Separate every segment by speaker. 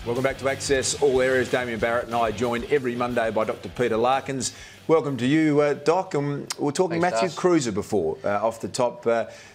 Speaker 1: Welcome back to Access All Areas. Damien Barrett and I are joined every Monday by Dr. Peter Larkins. Welcome to you, Doc. We were talking Matthew Cruiser before, off the top.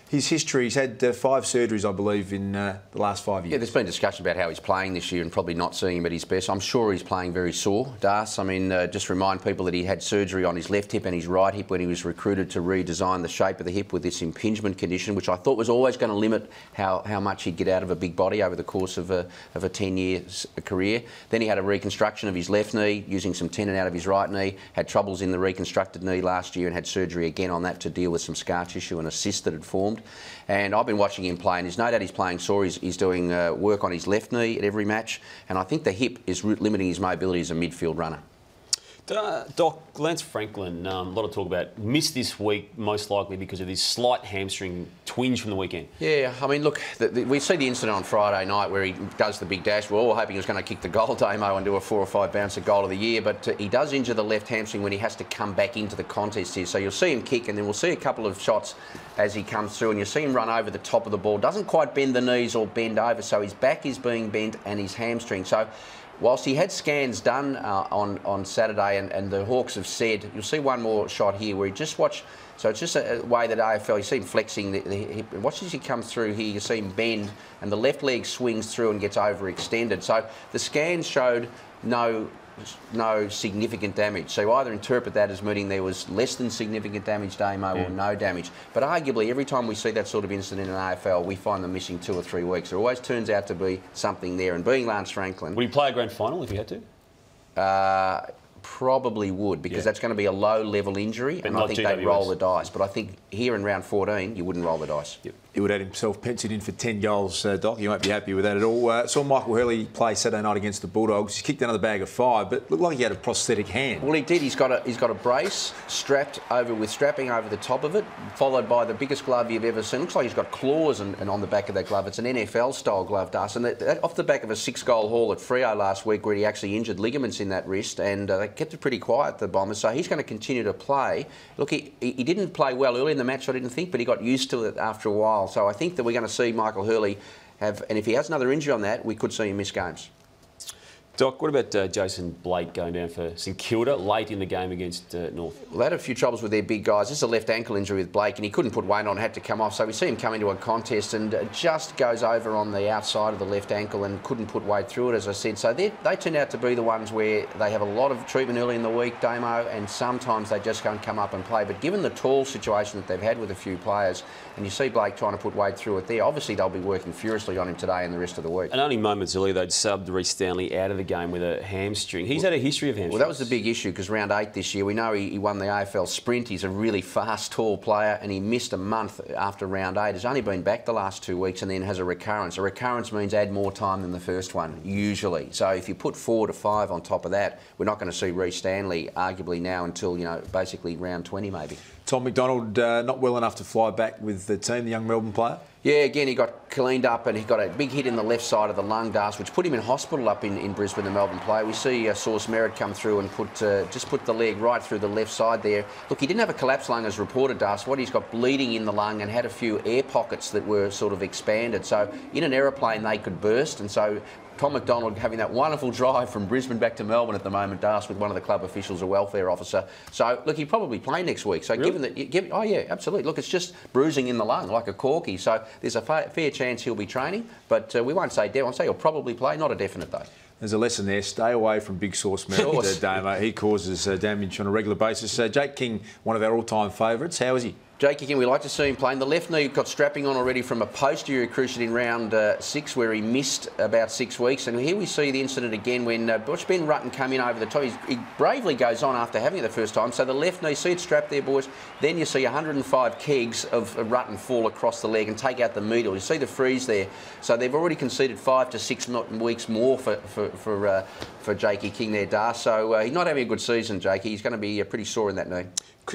Speaker 1: His history, he's had 5 surgeries, I believe, in the last 5 years.
Speaker 2: Yeah, there's been discussion about how he's playing this year and probably not seeing him at his best. I'm sure he's playing very sore, Das. I mean, just remind people that he had surgery on his left hip and his right hip when he was recruited to redesign the shape of the hip with this impingement condition, which I thought was always going to limit how much he'd get out of a big body over the course of a 10-year career. Then he had a reconstruction of his left knee, using some tendon out of his right knee, had troubles in the reconstructed knee last year and had surgery again on that to deal with some scar tissue and a cyst that had formed. And I've been watching him play, and there's no doubt he's playing sore. He's doing work on his left knee at every match, and I think the hip is limiting his mobility as a midfield runner.
Speaker 3: Doc, Lance Franklin, a lot of talk about missed this week, most likely because of this slight hamstring twinge from the weekend.
Speaker 2: Yeah, I mean, look, we see the incident on Friday night where he does the big dash. We're all hoping he was going to kick the goal, Damo, and do a 4 or 5 bouncer goal of the year, but he does injure the left hamstring when he has to come back into the contest here. So you'll see him kick, and then we'll see a couple of shots as he comes through, and you'll see him run over the top of the ball. Doesn't quite bend the knees or bend over, so his back is being bent and his hamstring. So whilst he had scans done on Saturday, and the Hawks have said, you'll see one more shot here where he just watch. So it's just a way that AFL, you see him flexing the hip. Watch as he comes through here, you see him bend, and the left leg swings through and gets overextended. So the scans showed no significant damage. So either interpret that as meaning there was less than significant damage, Damo, or no damage. But arguably, every time we see that sort of incident in an AFL, we find them missing 2 or 3 weeks. There always turns out to be something there. And being Lance Franklin...
Speaker 3: Would he play a grand final if he had to?
Speaker 2: Probably would, because that's going to be a low-level injury, and I think they'd roll the dice. But I think here in round 14, you wouldn't roll the dice.
Speaker 1: Yep. He would have himself penciled in for 10 goals, Doc. He won't be happy with that at all. Saw Michael Hurley play Saturday night against the Bulldogs. He kicked another bag of 5, but looked like he had a prosthetic hand.
Speaker 2: Well, he did. He's got a brace strapped over with strapping over the top of it, followed by the biggest glove you've ever seen. Looks like he's got claws and on the back of that glove. It's an NFL-style glove, Das. And that, off the back of a 6-goal haul at Freo last week, where he actually injured ligaments in that wrist, and they kept it pretty quiet, the Bombers. So he's going to continue to play. Look, he didn't play well early in the match, I didn't think, but he got used to it after a while. So I think that we're going to see Michael Hurley have, and if he has another injury on that, we could see him miss games.
Speaker 3: Doc, what about Jason Blake going down for St Kilda late in the game against North?
Speaker 2: Well, they had a few troubles with their big guys. This is a left ankle injury with Blake, and he couldn't put weight on, had to come off. So we see him come into a contest and just goes over on the outside of the left ankle and couldn't put weight through it, as I said. So they turned out to be the ones where they have a lot of treatment early in the week, Damo, and sometimes they just can't come up and play. But given the tall situation that they've had with a few players, and you see Blake trying to put weight through it there, obviously they'll be working furiously on him today and the rest of the week.
Speaker 3: And only moments earlier, they'd subbed Reece Stanley out of the game with a hamstring. He's had a history of hamstrings.
Speaker 2: Well, that was the big issue, because round 8 this year, we know he won the AFL sprint. He's a really fast, tall player, and he missed a month after round 8. He's only been back the last 2 weeks and then has a recurrence. A recurrence means add more time than the first one, usually. So if you put 4 to 5 on top of that, we're not going to see Reece Stanley arguably now until, you know, basically round 20 maybe.
Speaker 1: Tom McDonald not well enough to fly back with the team, the young Melbourne player?
Speaker 2: Yeah, again, he got cleaned up and he got a big hit in the left side of the lung, Das, which put him in hospital up in Brisbane, the Melbourne player. We see Source Merritt come through and just put the leg right through the left side there. Look, he didn't have a collapsed lung as reported, Das. What he's got bleeding in the lung and had a few air pockets that were sort of expanded. So in an aeroplane, they could burst, and so Tom McDonald having that wonderful drive from Brisbane back to Melbourne at the moment, Das, with one of the club officials, a welfare officer. So, look, he'll probably play next week. So,
Speaker 3: really?
Speaker 2: oh, yeah, absolutely. Look, it's just bruising in the lung, like a corky. So, there's a fair chance he'll be training, but we won't say definite. I'll say he'll probably play, not a definite, though.
Speaker 1: There's a lesson there. Stay away from big Source Merritt, Damo. He causes damage on a regular basis. Jake King, one of our all-time favourites. How is he?
Speaker 2: Jake again, we like to see him playing. The left knee got strapping on already from a posterior cruciate in round 6, where he missed about 6 weeks. And here we see the incident again when watch Ben Rutten come in over the top. He bravely goes on after having it the first time. So the left knee, see it strapped there, boys. Then you see 105 kegs of Rutten fall across the leg and take out the medial. You see the freeze there. So they've already conceded 5 to 6 weeks more for Jakey King there, Das. So he's not having a good season, Jakey. He's going to be pretty sore in that knee.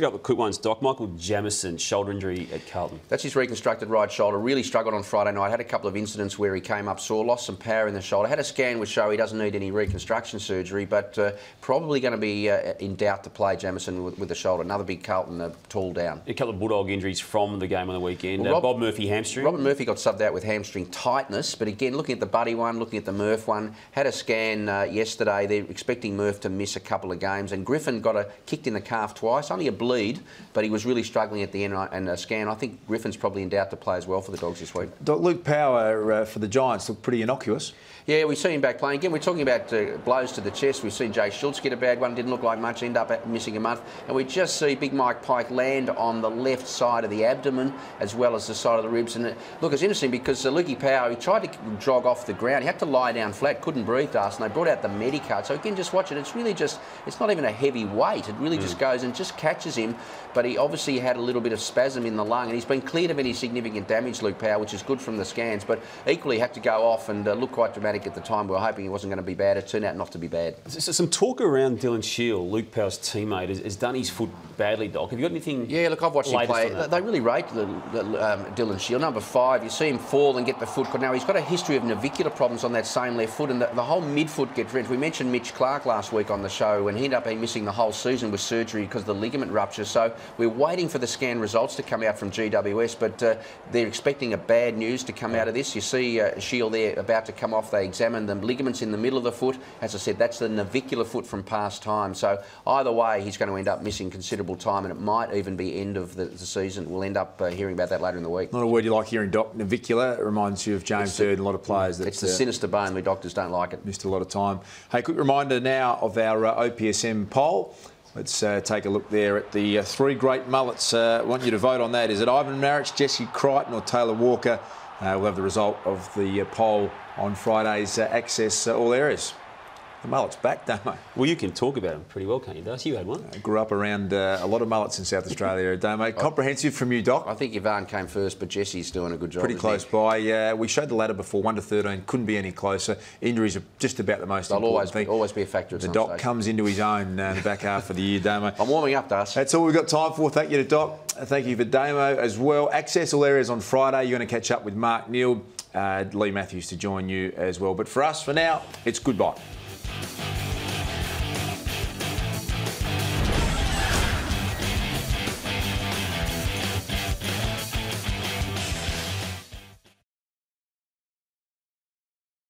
Speaker 3: couple of quick ones, Doc. Michael Jamieson, shoulder injury at Carlton.
Speaker 2: That's his reconstructed right shoulder. Really struggled on Friday night. Had a couple of incidents where he came up sore, lost some power in the shoulder. Had a scan which show he doesn't need any reconstruction surgery, but probably going to be in doubt to play Jamieson with the shoulder. Another big Carlton tool down.
Speaker 3: A couple of Bulldog injuries from the game on the weekend. Bob Murphy hamstring.
Speaker 2: Robert Murphy got subbed out with hamstring tightness, but again, looking at the Buddy one, looking at the Murph one, had a scan yesterday. They're expecting Murph to miss a couple of games, and Griffin got kicked in the calf twice, only a bleed, but he was really struggling at the end and a scan. I think Griffin's probably in doubt to play as well for the Dogs this week.
Speaker 1: Luke Power for the Giants looked pretty innocuous.
Speaker 2: Yeah, we see him back playing. Again, we're talking about blows to the chest. We've seen Jay Schultz get a bad one, didn't look like much, end up missing a month. And we just see Big Mike Pike land on the left side of the abdomen as well as the side of the ribs. And look, it's interesting because Lukey Power, he tried to jog off the ground. He had to lie down flat, couldn't breathe, Darcy, and they brought out the Medicard. So again, just watch it. It's really just, it's not even a heavy weight. It really just goes and just catches him. But he obviously had a little bit of spasm in the lung, and he's been cleared of any significant damage, Luke Power, which is good from the scans. But equally had to go off and look quite dramatic at the time. We were hoping it wasn't going to be bad. It turned out not to be bad.
Speaker 3: So some talk around Dylan Shield, Luke Power's teammate, has done his foot badly, Doc. Have you got anything?
Speaker 2: Yeah, look, I've watched him play. They really rate Dylan Shield. Number 5, you see him fall and get the foot caught. Now, he's got a history of navicular problems on that same left foot, and the whole midfoot gets wrenched. We mentioned Mitch Clark last week on the show, and he ended up missing the whole season with surgery because of the ligament rupture. So we're waiting for the scan results to come out from GWS, but they're expecting a bad news to come out of this. You see Shield there about to come off. They examined the ligaments in the middle of the foot. As I said, that's the navicular foot from past time. So either way, he's going to end up missing considerable time, and it might even be end of the season. We'll end up hearing about that later in the week.
Speaker 1: Not a word you like hearing, Doc. Navicular. It reminds you of James Hird and a lot of players.
Speaker 2: It's the sinister bone. We doctors don't like it.
Speaker 1: Missed a lot of time. Hey, quick reminder now of our OPSM poll. Let's take a look there at the 3 great mullets. I want you to vote on that. Is it Ivan Maric, Jesse Crichton or Taylor Walker? We'll have the result of the poll on Friday's Access All Areas. The mullet's back, don't they?
Speaker 3: Well, you can talk about them pretty well, can't you, Darcy? You had one.
Speaker 1: I grew up around a lot of mullets in South Australia, Damo. Comprehensive from you, Doc.
Speaker 2: I think Ivan came first, but Jesse's doing a good job.
Speaker 1: Pretty close by. We showed the ladder before, 1 to 13. Couldn't be any closer. Injuries are just about the most important thing.
Speaker 2: Always be a factor at
Speaker 1: the
Speaker 2: some
Speaker 1: Doc
Speaker 2: stage.
Speaker 1: comes into his own in the back half of the year, Damo.
Speaker 2: I'm warming up, Darcy.
Speaker 1: That's all we've got time for. Thank you to Doc. Thank you for Damo as well. Access All Areas on Friday. You're going to catch up with Mark Neal, Lee Matthews to join you as well. But for us, for now, it's goodbye.